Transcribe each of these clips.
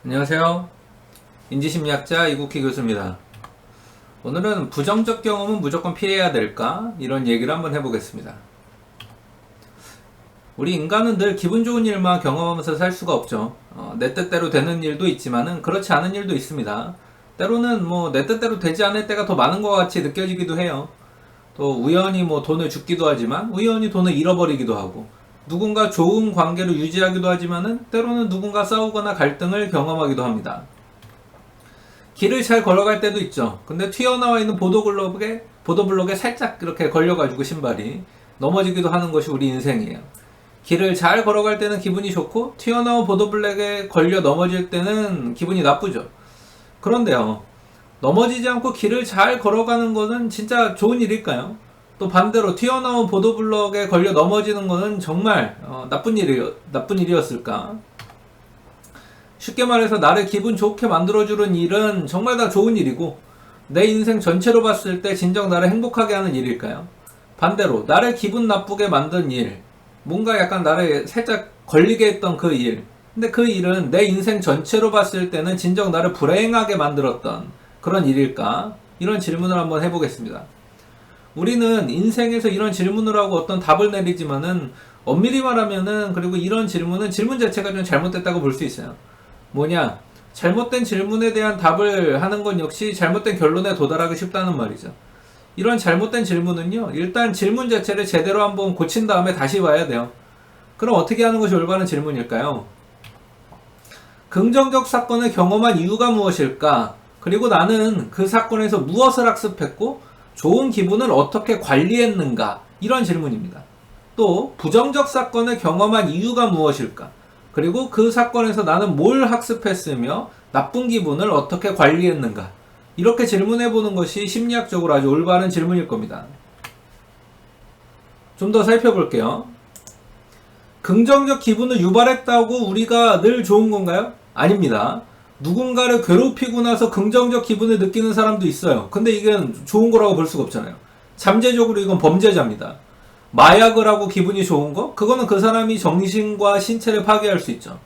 안녕하세요. 인지심리학자 이국희 교수입니다. 오늘은 부정적 경험은 무조건 피해야 될까? 이런 얘기를 한번 해보겠습니다. 우리 인간은 늘 기분 좋은 일만 경험하면서 살 수가 없죠. 내 뜻대로 되는 일도 있지만은 그렇지 않은 일도 있습니다. 때로는 내 뜻대로 되지 않을 때가 더 많은 것 같이 느껴지기도 해요. 또 우연히 돈을 줍기도 하지만 우연히 돈을 잃어버리기도 하고 누군가 좋은 관계를 유지하기도 하지만은 때로는 누군가 싸우거나 갈등을 경험하기도 합니다. 길을 잘 걸어갈 때도 있죠. 근데 튀어나와 있는 보도블록에 살짝 이렇게 걸려가지고 신발이 넘어지기도 하는 것이 우리 인생이에요. 길을 잘 걸어갈 때는 기분이 좋고 튀어나온 보도블록에 걸려 넘어질 때는 기분이 나쁘죠. 그런데요, 넘어지지 않고 길을 잘 걸어가는 것은 진짜 좋은 일일까요? 또 반대로 튀어나온 보도블럭에 걸려 넘어지는 것은 정말 나쁜 일이었을까? 쉽게 말해서 나를 기분 좋게 만들어주는 일은 정말 다 좋은 일이고 내 인생 전체로 봤을 때 진정 나를 행복하게 하는 일일까요? 반대로 나를 기분 나쁘게 만든 일, 뭔가 약간 나를 살짝 걸리게 했던 그 일, 근데 그 일은 내 인생 전체로 봤을 때는 진정 나를 불행하게 만들었던 그런 일일까? 이런 질문을 한번 해보겠습니다. 우리는 인생에서 이런 질문을 하고 어떤 답을 내리지만은 엄밀히 말하면은, 그리고 이런 질문 자체가 좀 잘못됐다고 볼 수 있어요. 뭐냐? 잘못된 질문에 대한 답을 하는 건 역시 잘못된 결론에 도달하기 쉽다는 말이죠. 이런 잘못된 질문은요, 일단 질문 자체를 제대로 한번 고친 다음에 다시 봐야 돼요. 그럼 어떻게 하는 것이 올바른 질문일까요? 긍정적 사건을 경험한 이유가 무엇일까? 그리고 나는 그 사건에서 무엇을 학습했고 좋은 기분을 어떻게 관리했는가? 이런 질문입니다. 또 부정적 사건을 경험한 이유가 무엇일까? 그리고 그 사건에서 나는 뭘 학습했으며 나쁜 기분을 어떻게 관리했는가? 이렇게 질문해보는 것이 심리학적으로 아주 올바른 질문일 겁니다. 좀 더 살펴볼게요. 긍정적 기분을 유발했다고 우리가 늘 좋은 건가요? 아닙니다. 누군가를 괴롭히고 나서 긍정적 기분을 느끼는 사람도 있어요. 근데 이건 좋은 거라고 볼 수가 없잖아요. 잠재적으로 이건 범죄자입니다. 마약을 하고 기분이 좋은 거? 그거는 그 사람이 정신과 신체를 파괴할 수 있죠.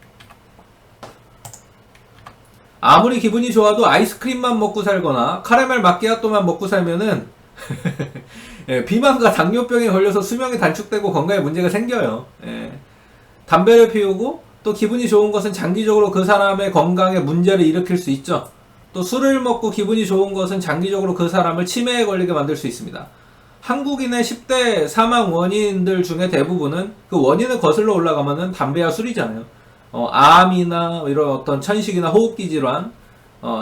아무리 기분이 좋아도 아이스크림만 먹고 살거나 카라멜 마끼아또만 먹고 살면은 비만과 당뇨병에 걸려서 수명이 단축되고 건강에 문제가 생겨요. 담배를 피우고 또 기분이 좋은 것은 장기적으로 그 사람의 건강에 문제를 일으킬 수 있죠. 또 술을 먹고 기분이 좋은 것은 장기적으로 그 사람을 치매에 걸리게 만들 수 있습니다. 한국인의 10대 사망 원인들 중에 대부분은 그 원인을 거슬러 올라가면은 담배와 술이잖아요. 암이나 이런 어떤 천식이나 호흡기 질환,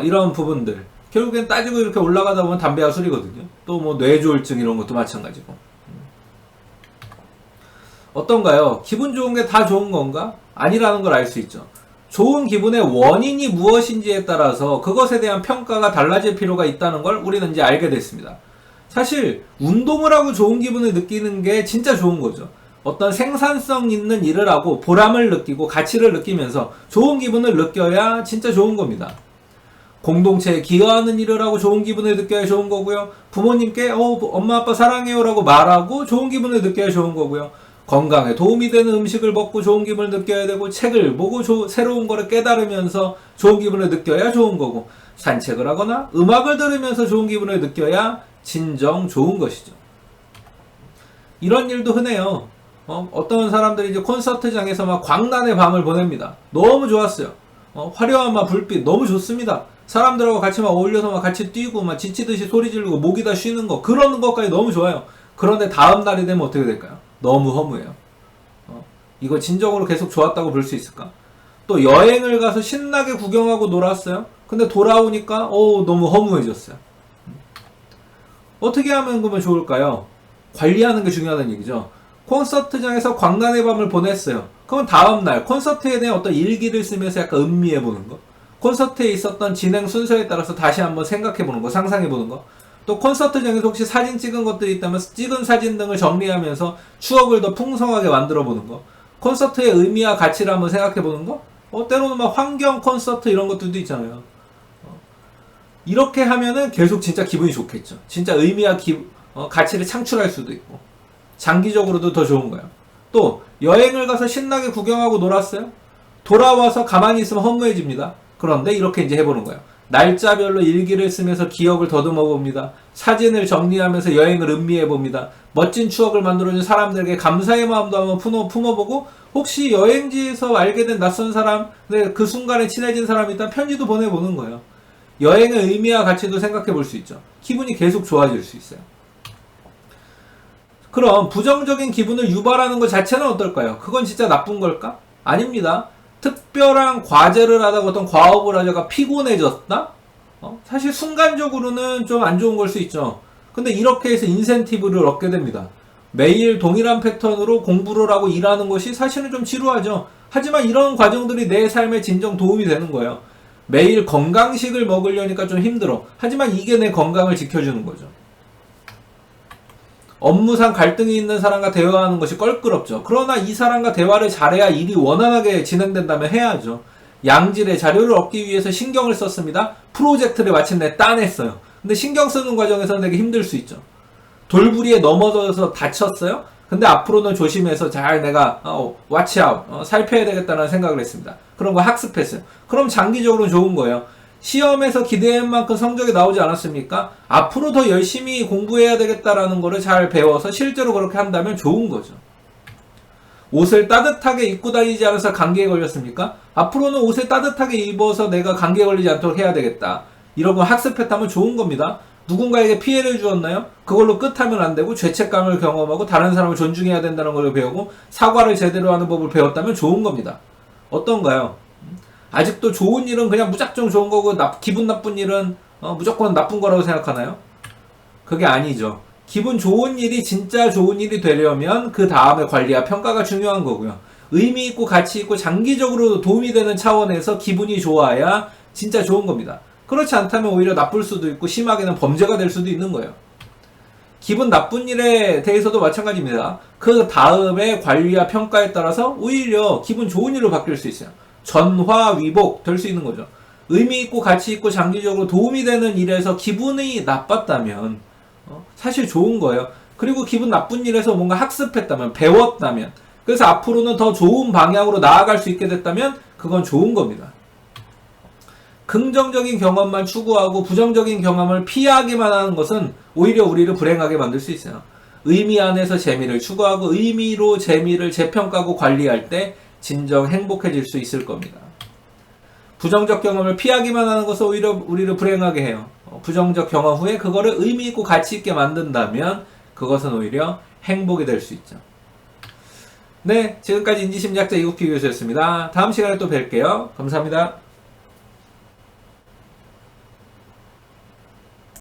이런 부분들. 결국엔 따지고 이렇게 올라가다 보면 담배와 술이거든요. 또 뇌졸중 이런 것도 마찬가지고. 어떤가요? 기분 좋은 게 다 좋은 건가? 아니라는 걸 알 수 있죠. 좋은 기분의 원인이 무엇인지에 따라서 그것에 대한 평가가 달라질 필요가 있다는 걸 우리는 이제 알게 됐습니다. 사실 운동을 하고 좋은 기분을 느끼는 게 진짜 좋은 거죠. 어떤 생산성 있는 일을 하고 보람을 느끼고 가치를 느끼면서 좋은 기분을 느껴야 진짜 좋은 겁니다. 공동체에 기여하는 일을 하고 좋은 기분을 느껴야 좋은 거고요. 부모님께 엄마 아빠 사랑해요 라고 말하고 좋은 기분을 느껴야 좋은 거고요. 건강에 도움이 되는 음식을 먹고 좋은 기분을 느껴야 되고, 책을 보고 새로운 거를 깨달으면서 좋은 기분을 느껴야 좋은 거고, 산책을 하거나 음악을 들으면서 좋은 기분을 느껴야 진정 좋은 것이죠. 이런 일도 흔해요. 어떤 사람들이 이제 콘서트장에서 막 광란의 밤을 보냅니다. 너무 좋았어요. 화려한 막 불빛 너무 좋습니다. 사람들하고 같이 막 어울려서 막 같이 뛰고 막 지치듯이 소리 지르고 목이 다 쉬는 거, 그런 것까지 너무 좋아요. 그런데 다음 날이 되면 어떻게 될까요? 너무 허무해요. 이거 진정으로 계속 좋았다고 볼 수 있을까? 또 여행을 가서 신나게 구경하고 놀았어요. 근데 돌아오니까 너무 허무해졌어요. 어떻게 하면 그러면 좋을까요? 관리하는 게 중요하다는 얘기죠. 콘서트장에서 광란의 밤을 보냈어요. 그럼 다음날 콘서트에 대한 어떤 일기를 쓰면서 약간 음미해보는 거, 콘서트에 있었던 진행 순서에 따라서 다시 한번 생각해보는 거, 상상해보는 거, 또 콘서트장에서 혹시 사진 찍은 것들이 있다면 찍은 사진 등을 정리하면서 추억을 더 풍성하게 만들어보는 거, 콘서트의 의미와 가치를 한번 생각해보는 거, 때로는 막 환경 콘서트 이런 것들도 있잖아요. 이렇게 하면은 계속 진짜 기분이 좋겠죠. 진짜 의미와 가치를 창출할 수도 있고 장기적으로도 더 좋은 거예요. 또 여행을 가서 신나게 구경하고 놀았어요. 돌아와서 가만히 있으면 허무해집니다. 그런데 이렇게 이제 해보는 거예요. 날짜별로 일기를 쓰면서 기억을 더듬어 봅니다. 사진을 정리하면서 여행을 음미해 봅니다. 멋진 추억을 만들어준 사람들에게 감사의 마음도 한번 품어보고, 혹시 여행지에서 알게 된 낯선 사람, 그 순간에 친해진 사람이 있다면 편지도 보내보는 거예요. 여행의 의미와 가치도 생각해 볼 수 있죠. 기분이 계속 좋아질 수 있어요. 그럼 부정적인 기분을 유발하는 것 자체는 어떨까요? 그건 진짜 나쁜 걸까? 아닙니다. 특별한 과제를 하다가 어떤 과업을 하다가 피곤해졌다? 사실 순간적으로는 좀 안 좋은 걸 수 있죠. 근데 이렇게 해서 인센티브를 얻게 됩니다. 매일 동일한 패턴으로 공부를 하고 일하는 것이 사실은 좀 지루하죠. 하지만 이런 과정들이 내 삶에 진정 도움이 되는 거예요. 매일 건강식을 먹으려니까 좀 힘들어. 하지만 이게 내 건강을 지켜주는 거죠. 업무상 갈등이 있는 사람과 대화하는 것이 껄끄럽죠. 그러나 이 사람과 대화를 잘해야 일이 원활하게 진행된다면 해야죠. 양질의 자료를 얻기 위해서 신경을 썼습니다. 프로젝트를 마침내 따냈어요. 근데 신경 쓰는 과정에서는 되게 힘들 수 있죠. 돌부리에 넘어져서 다쳤어요. 근데 앞으로는 조심해서 잘 내가 watch out, 살펴야 되겠다는 생각을 했습니다. 그런 거 학습했어요. 그럼 장기적으로 좋은 거예요. 시험에서 기대한 만큼 성적이 나오지 않았습니까? 앞으로 더 열심히 공부해야 되겠다라는 거를 잘 배워서 실제로 그렇게 한다면 좋은 거죠. 옷을 따뜻하게 입고 다니지 않아서 감기에 걸렸습니까? 앞으로는 옷을 따뜻하게 입어서 내가 감기에 걸리지 않도록 해야 되겠다. 이런 거 학습했다면 좋은 겁니다. 누군가에게 피해를 주었나요? 그걸로 끝하면 안 되고 죄책감을 경험하고 다른 사람을 존중해야 된다는 걸 배우고 사과를 제대로 하는 법을 배웠다면 좋은 겁니다. 어떤가요? 아직도 좋은 일은 그냥 무작정 좋은 거고 기분 나쁜 일은 무조건 나쁜 거라고 생각하나요? 그게 아니죠. 기분 좋은 일이 진짜 좋은 일이 되려면 그 다음에 관리와 평가가 중요한 거고요. 의미 있고 가치 있고 장기적으로 도움이 되는 차원에서 기분이 좋아야 진짜 좋은 겁니다. 그렇지 않다면 오히려 나쁠 수도 있고 심하게는 범죄가 될 수도 있는 거예요. 기분 나쁜 일에 대해서도 마찬가지입니다. 그 다음에 관리와 평가에 따라서 오히려 기분 좋은 일로 바뀔 수 있어요. 전화위복 될 수 있는 거죠. 의미 있고 가치 있고 장기적으로 도움이 되는 일에서 기분이 나빴다면 사실 좋은 거예요. 그리고 기분 나쁜 일에서 뭔가 학습했다면, 배웠다면, 그래서 앞으로는 더 좋은 방향으로 나아갈 수 있게 됐다면 그건 좋은 겁니다. 긍정적인 경험만 추구하고 부정적인 경험을 피하기만 하는 것은 오히려 우리를 불행하게 만들 수 있어요. 의미 안에서 재미를 추구하고 의미로 재미를 재평가하고 관리할 때 진정 행복해질 수 있을 겁니다. 부정적 경험을 피하기만 하는 것은 오히려 우리를 불행하게 해요. 부정적 경험 후에 그거를 의미 있고 가치 있게 만든다면 그것은 오히려 행복이 될 수 있죠. 네, 지금까지 인지심리학자 이국필 교수였습니다. 다음 시간에 또 뵐게요. 감사합니다.